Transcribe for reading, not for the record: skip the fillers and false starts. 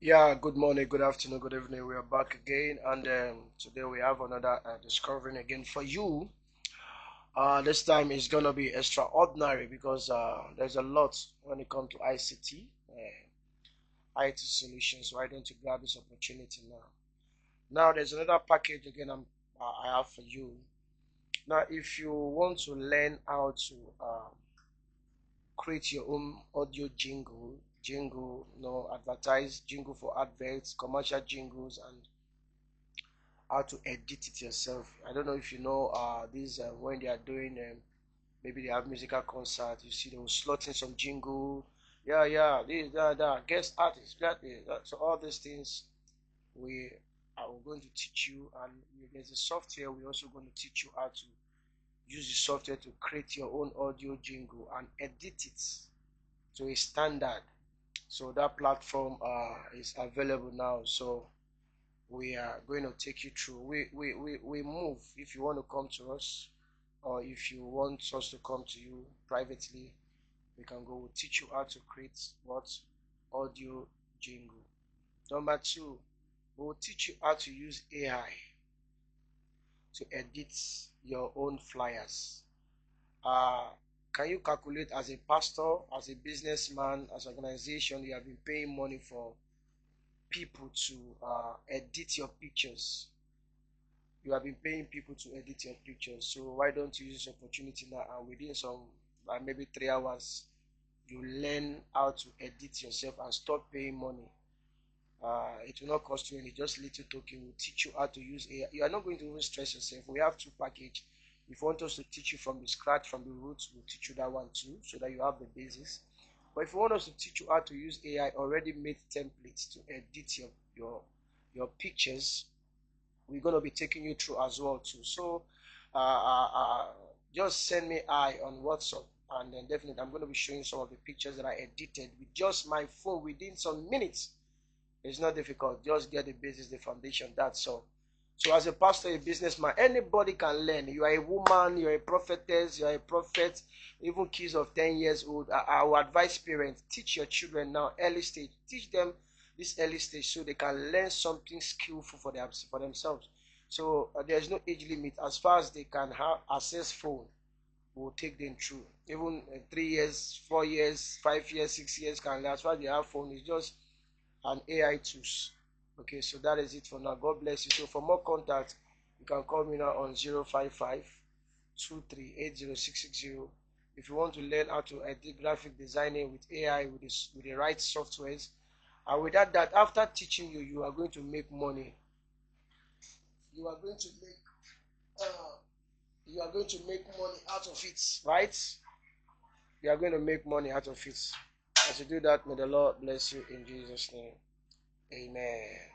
Yeah, good morning, good afternoon, good evening. We are back again, and today we have another discovering again for you. This time is gonna be extraordinary because there's a lot when it comes to ICT, IT solutions. Why don't you grab this opportunity now? Now, there's another package again I have for you. Now, if you want to learn how to create your own audio jingle, advertise jingle for adverts, commercial jingles, and how to edit it yourself. I don't know if you know these when they are doing maybe they have musical concert. You see they will slot in some jingle. Yeah, yeah, this, that, guest artist, that. So all these things we are going to teach you, and there's a software we're also going to teach you how to use the software to create your own audio jingle and edit it to a standard. So that platform is available now. So we are going to take you through. We move if you want to come to us, or if you want us to come to you privately, we can go. We'll teach you how to create what audio jingle. Number two, we'll teach you how to use AI to edit your own flyers. Uh, can you calculate as a pastor, as a businessman, as an organization, you have been paying money for people to edit your pictures? You have been paying people to edit your pictures, so why don't you use this opportunity now, and within some maybe 3 hours you learn how to edit yourself and stop paying money. It will not cost you any, just little token. Will teach you how to use AI. You are not going to even stress yourself. We have two packages. If you want us to teach you from the scratch, from the roots, we'll teach you that one too, so that you have the basis. But if you want us to teach you how to use AI already made templates to edit your pictures, we're going to be taking you through as well too. So uh, uh, uh, just send me on WhatsApp, and then definitely I'm going to be showing some of the pictures that I edited with just my phone within some minutes. It's not difficult. Just get the basis, the foundation. That's all. So as a pastor, a businessman, anybody can learn. You are a woman, you're a prophetess, you're a prophet, even kids of 10 years old. I will advise parents, teach your children now, early stage. Teach them this early stage so they can learn something skillful for themselves. So there's no age limit. As far as they can have access phone, we'll take them through. Even 3 years, 4 years, 5 years, 6 years can learn. As far as they have phone, it's just an AI tools. Okay, so that is it for now. God bless you. So for more contact, you can call me now on 055 2380 if you want to learn how to edit graphic designing with AI with the right softwares. And without that, after teaching you, you are going to make money. You are going to make uh, you are going to make money out of it, right? You are going to make money out of it. As you do that, may the Lord bless you in Jesus' name. Amen.